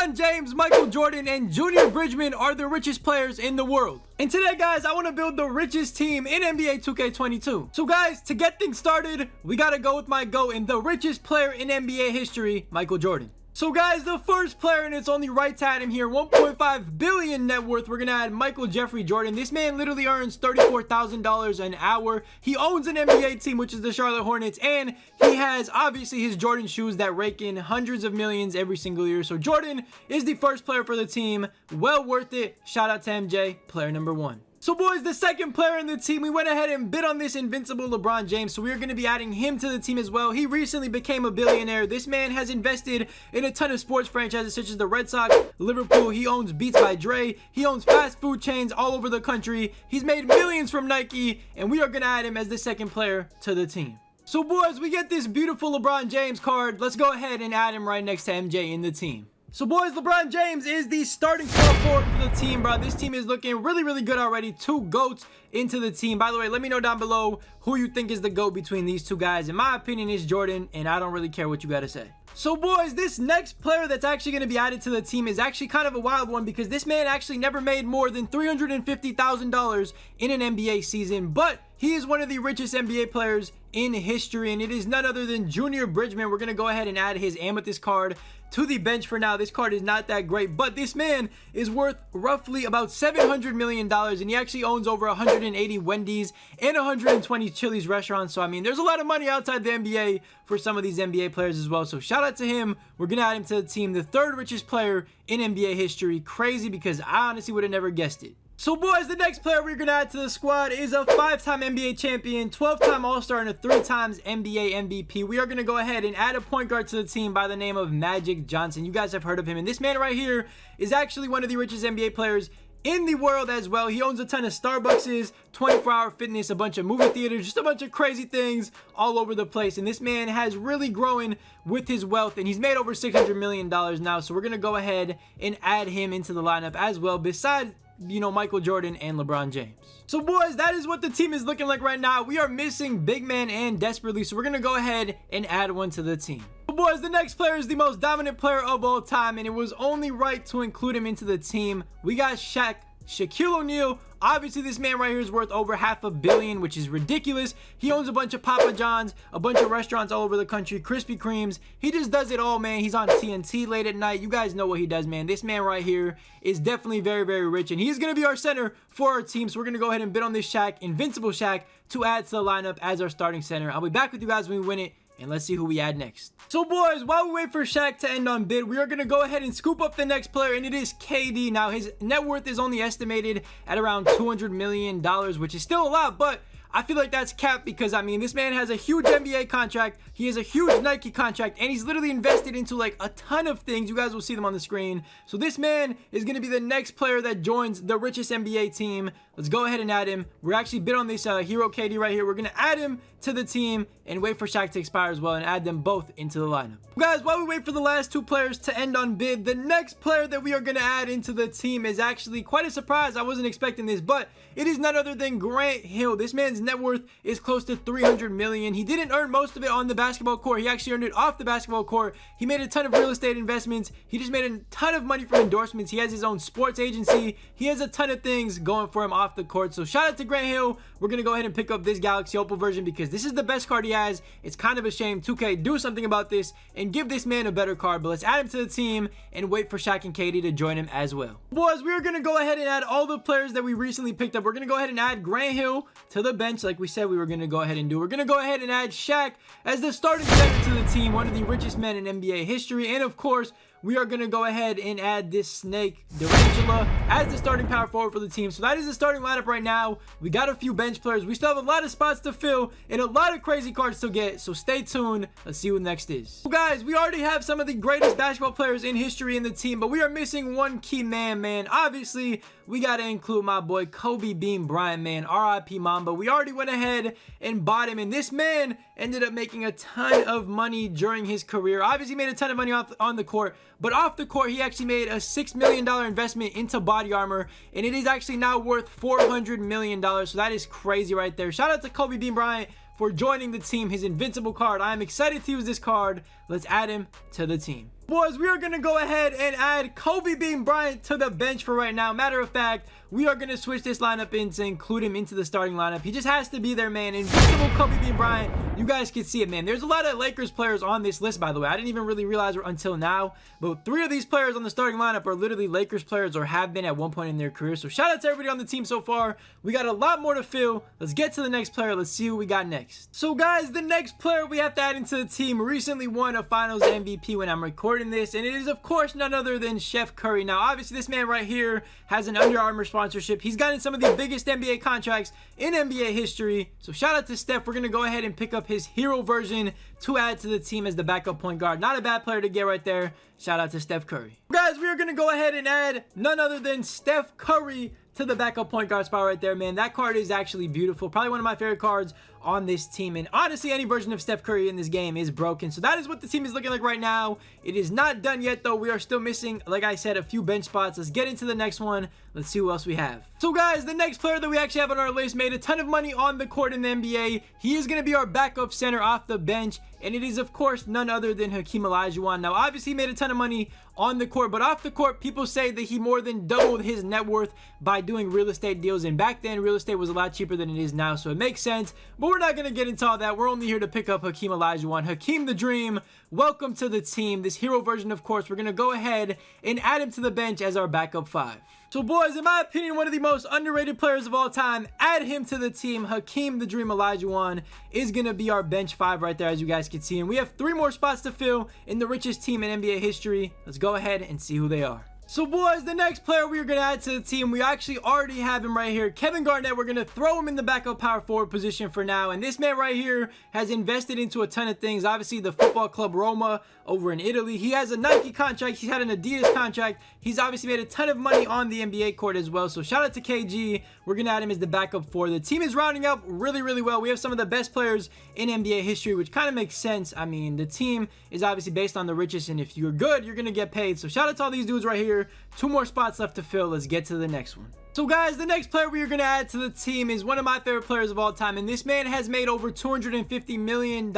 LeBron James, Michael Jordan, and Junior Bridgman are the richest players in the world. And today, guys, I want to build the richest team in NBA 2K22. So, guys, to get things started, we got to go with my GOAT and the richest player in NBA history, Michael Jordan. So, guys, the first player, and it's only right to add him here, 1.5 billion net worth. We're going to add Michael Jeffrey Jordan. This man literally earns $34,000 an hour. He owns an NBA team, which is the Charlotte Hornets, and he has, obviously, his Jordan shoes that rake in hundreds of millions every single year. So, Jordan is the first player for the team. Well worth it. Shout out to MJ, player number 1. So, boys, the second player in the team, we went ahead and bid on this invincible LeBron James, so we're going to be adding him to the team as well. He recently became a billionaire. This man has invested in a ton of sports franchises such as the Red Sox, Liverpool. He owns Beats by Dre. He owns fast food chains all over the country. He's made millions from Nike, and we are going to add him as the second player to the team. So, boys, we get this beautiful LeBron James card. Let's go ahead and add him right next to MJ in the team. So, boys, LeBron James is the starting power forward for the team, bro. This team is looking really, really good already. 2 GOATs into the team. By the way, let me know down below who you think is the GOAT between these 2 guys. In my opinion, it's Jordan, and I don't really care what you got to say. So, boys, this next player that's actually going to be added to the team is actually kind of a wild one because this man actually never made more than $350,000 in an NBA season, but he is one of the richest NBA players in history, and it is none other than Junior Bridgman. We're going to go ahead and add his amethyst card to the bench for now. This card is not that great, but this man is worth roughly about $700 million, and he actually owns over 180 Wendy's and 120 Chili's restaurants. So, I mean, there's a lot of money outside the NBA for some of these NBA players as well. So, shout out to him. We're going to add him to the team, the 3rd richest player in NBA history. Crazy, because I honestly would have never guessed it. So, boys, the next player we're going to add to the squad is a 5-time NBA champion, 12-time All-Star, and a 3 times NBA MVP. We are going to go ahead and add a point guard to the team by the name of Magic Johnson. You guys have heard of him. And this man right here is actually one of the richest NBA players in the world as well. He owns a ton of Starbucks, 24-hour fitness, a bunch of movie theaters, just a bunch of crazy things all over the place. And this man has really grown with his wealth, and he's made over $600 million now. So we're going to go ahead and add him into the lineup as well, besides, you know, Michael Jordan and LeBron James. So, boys, that is what the team is looking like right now. We are missing big man and desperately, so we're going to go ahead and add one to the team. So, boys, the next player is the most dominant player of all time, and it was only right to include him into the team. We got Shaquille O'Neal. Obviously, this man right here is worth over $500 million, which is ridiculous. He owns a bunch of Papa John's, a bunch of restaurants all over the country, Krispy Kremes. He just does it all, man. He's on TNT late at night. You guys know what he does, man. This man right here is definitely very, very rich, and he's going to be our center for our team. So we're going to go ahead and bid on this Shaq, invincible Shaq, to add to the lineup as our starting center. I'll be back with you guys when we win it, and let's see who we add next. So, boys, while we wait for Shaq to end on bid, we are going to go ahead and scoop up the next player, and it is KD. Now, his net worth is only estimated at around $200 million, which is still a lot, but I feel like that's capped because, I mean, this man has a huge NBA contract. He has a huge Nike contract, and he's literally invested into, like, a ton of things. You guys will see them on the screen. So this man is going to be the next player that joins the richest NBA team. Let's go ahead and add him. We're actually bid on this hero KD right here. We're going to add him to the team and wait for Shaq to expire as well and add them both into the lineup. Guys, while we wait for the last 2 players to end on bid, the next player that we are going to add into the team is actually quite a surprise. I wasn't expecting this, but it is none other than Grant Hill. This man's net worth is close to $300 million. He didn't earn most of it on the basketball court. He actually earned it off the basketball court. He made a ton of real estate investments. He just made a ton of money from endorsements. He has his own sports agency. He has a ton of things going for him off the court. So shout out to Grant Hill. We're going to go ahead and pick up this Galaxy Opal version because this is the best card he has. It's kind of a shame. 2K, do something about this and give this man a better card. But let's add him to the team and wait for Shaq and KD to join him as well. Boys, we are going to go ahead and add all the players that we recently picked up. We're going to go ahead and add Grant Hill to the bench like we said we were going to go ahead and do. We're going to go ahead and add Shaq as the starting center to the team, one of the richest men in NBA history. And of course, we are going to go ahead and add this snake, Durangela, as the starting power forward for the team. So that is the starting lineup right now. We got a few bench players. We still have a lot of spots to fill and a lot of crazy cards to get. So stay tuned. Let's see what next is. So guys, we already have some of the greatest basketball players in history in the team, but we are missing one key man. Obviously, we got to include my boy Kobe Bean Bryant, man. RIP Mamba. We already went ahead and bought him, and this man ended up making a ton of money during his career. Obviously, made a ton of money on the court, but off the court, he actually made a $6 million investment into body armor, and it is actually now worth $400 million. So that is crazy right there. Shout out to Kobe Bean Bryant for joining the team, his invincible card. I am excited to use this card. Let's add him to the team. boys, we are going to go ahead and add Kobe Bean Bryant to the bench for right now. Matter of fact, we are going to switch this lineup in to include him into the starting lineup. He just has to be there, man. Invincible Kobe Bean Bryant. You guys can see it, man. There's a lot of Lakers players on this list, by the way. I didn't even really realize until now. But 3 of these players on the starting lineup are literally Lakers players or have been at one point in their career. So shout out to everybody on the team so far. We got a lot more to fill. Let's get to the next player. Let's see who we got next. So guys, the next player we have to add into the team recently won a Finals MVP when I'm recording this. And it is, of course, none other than Chef Curry. Now, obviously, this man right here has an Under Armour sponsorship. He's gotten some of the biggest NBA contracts in NBA history. So shout out to Steph. We're going to go ahead and pick up his hero version to add to the team as the backup point guard. Not a bad player to get right there. Shout out to Steph Curry. Guys, we are going to go ahead and add none other than Steph Curry to the backup point guard spot right there, man. That card is actually beautiful. Probably one of my favorite cards on this team. And honestly, any version of Steph Curry in this game is broken. So that is what the team is looking like right now. It is not done yet, though. We are still missing, like I said, a few bench spots. Let's get into the next one. Let's see who else we have. So guys, the next player that we actually have on our list made a ton of money on the court in the NBA. He is going to be our backup center off the bench. And it is, of course, none other than Hakeem Olajuwon. Now, obviously, he made a ton of money on the court, but off the court, people say that he more than doubled his net worth by doing real estate deals. And back then, real estate was a lot cheaper than it is now, so it makes sense. But we're not going to get into all that. We're only here to pick up Hakeem Olajuwon. Hakeem the Dream, welcome to the team. This hero version, of course, we're going to go ahead and add him to the bench as our backup 5. So boys, in my opinion, one of the most underrated players of all time. Add him to the team. Hakeem the Dream Olajuwon is going to be our bench 5 right there, as you guys can see. And we have 3 more spots to fill in the richest team in NBA history. Let's go ahead and see who they are. So boys, the next player we are going to add to the team, we actually already have him right here, Kevin Garnett. We're going to throw him in the backup power forward position for now. And this man right here has invested into a ton of things. Obviously, the football club Roma over in Italy. He has a Nike contract. He's had an Adidas contract. He's obviously made a ton of money on the NBA court as well. So shout out to KG. We're going to add him as the backup 4. The team is rounding up really, really well. We have some of the best players in NBA history, which kind of makes sense. I mean, the team is obviously based on the richest, and if you're good, you're going to get paid. So shout out to all these dudes right here. 2 more spots left to fill. Let's get to the next one. So guys, the next player we are going to add to the team is one of my favorite players of all time, and this man has made over $250 million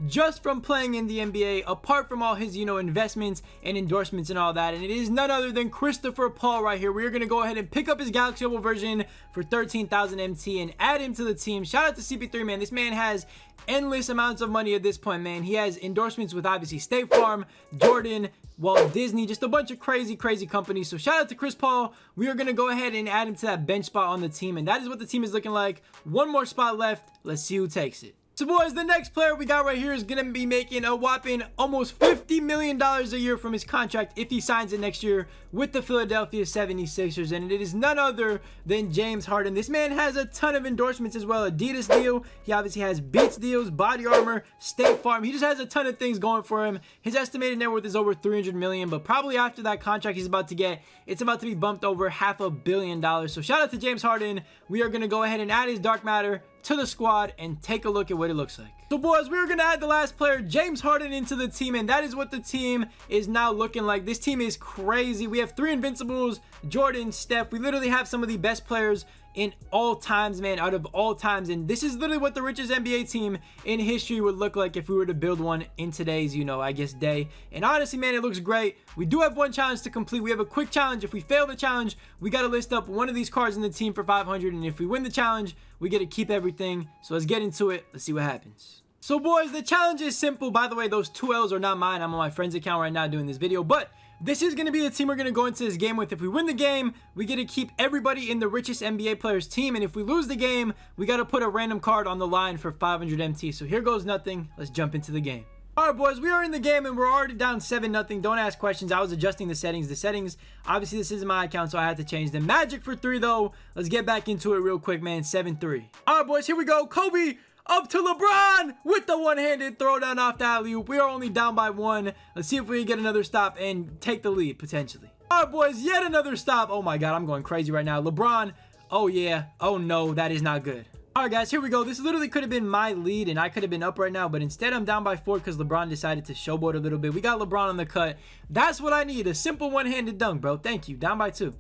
just from playing in the NBA, apart from all his, investments and endorsements and all that. And it is none other than Christopher Paul right here. We are going to go ahead and pick up his Galaxy Oval version for 13,000 MT and add him to the team. Shout out to CP3, man. This man has endless amounts of money at this point, man. He has endorsements with obviously State Farm, Jordan, Walt Disney, just a bunch of crazy companies. So shout out to Chris Paul. We are going to go ahead and add him to that bench spot on the team, and that is what the team is looking like. 1 more spot left. Let's see who takes it. So boys, the next player we got right here is going to be making a whopping almost $50 million a year from his contract if he signs it next year with the Philadelphia 76ers. And it is none other than James Harden. This man has a ton of endorsements as well. Adidas deal. He obviously has Beats deals, Body Armor, State Farm. He just has a ton of things going for him. His estimated net worth is over $300 million, but probably after that contract he's about to get, it's about to be bumped over $500 million. So shout out to James Harden. We are going to go ahead and add his dark matter to the squad and take a look at what it looks like. So boys, we're going to add the last player, James Harden, into the team, and that is what the team is now looking like. This team is crazy. We have 3 invincibles, Jordan, Steph. We literally have some of the best players in all times, man, out of all times. And this is literally what the richest NBA team in history would look like if we were to build one in today's, I guess, day. And honestly, man, it looks great. We do have 1 challenge to complete. We have a quick challenge. If we fail the challenge, we got to list up one of these cards in the team for 500. And if we win the challenge, we get to keep everything. So let's get into it. Let's see what happens. So boys, the challenge is simple. By the way, those 2 L's are not mine. I'm on my friend's account right now doing this video, but this is going to be the team we're going to go into this game with. If we win the game, we get to keep everybody in the richest NBA players team. And if we lose the game, we got to put a random card on the line for 500 MT. So here goes nothing. Let's jump into the game. All right, boys, we are in the game and we're already down 7-0. Don't ask questions. I was adjusting the settings. Obviously, this isn't my account, so I had to change them. Magic for 3, though. Let's get back into it real quick, man. 7-3. All right, boys, here we go. Kobe up to LeBron with the one-handed throwdown off the alley-oop. We are only down by 1. Let's see if we can get another stop and take the lead, potentially. All right, boys, yet another stop. Oh, my God, I'm going crazy right now. LeBron, oh, yeah. Oh, no, that is not good. All right, guys, here we go. This literally could have been my lead, and I could have been up right now, but instead I'm down by 4 because LeBron decided to showboat a little bit. We got LeBron on the cut. That's what I need, a simple one-handed dunk, bro. Thank you. Down by 2.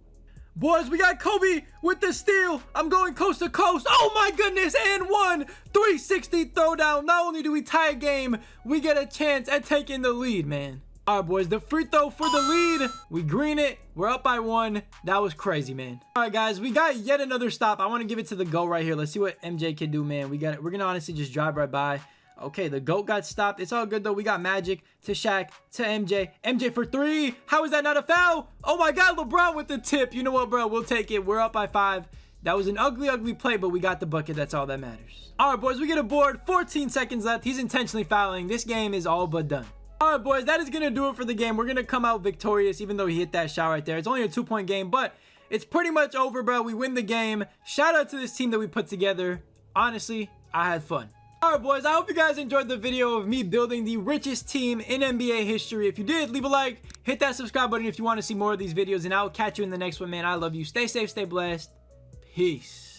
Boys, we got Kobe with the steal. I'm going coast to coast. Oh, my goodness. And 1. 360 throwdown. Not only do we tie a game, we get a chance at taking the lead, man. All right, boys, the free throw for the lead. We green it. We're up by 1. That was crazy, man. All right, guys, we got yet another stop. I want to give it to the GOAT right here. Let's see what MJ can do, man. We got it. We're going to honestly just drive right by. Okay, the GOAT got stopped. It's all good, though. We got Magic to Shaq to MJ. MJ for 3. How is that not a foul? Oh, my God, LeBron with the tip. You know what, bro? We'll take it. We're up by 5. That was an ugly, ugly play, but we got the bucket. That's all that matters. All right, boys, we get a board. 14 seconds left. He's intentionally fouling. This game is all but done. All right, boys, that is going to do it for the game. We're going to come out victorious, even though he hit that shot right there. It's only a 2-point game, but it's pretty much over, bro. We win the game. Shout out to this team that we put together. Honestly, I had fun. All right, boys, I hope you guys enjoyed the video of me building the richest team in NBA history. If you did, leave a like, hit that subscribe button if you want to see more of these videos, and I'll catch you in the next one, man. I love you. Stay safe, stay blessed. Peace.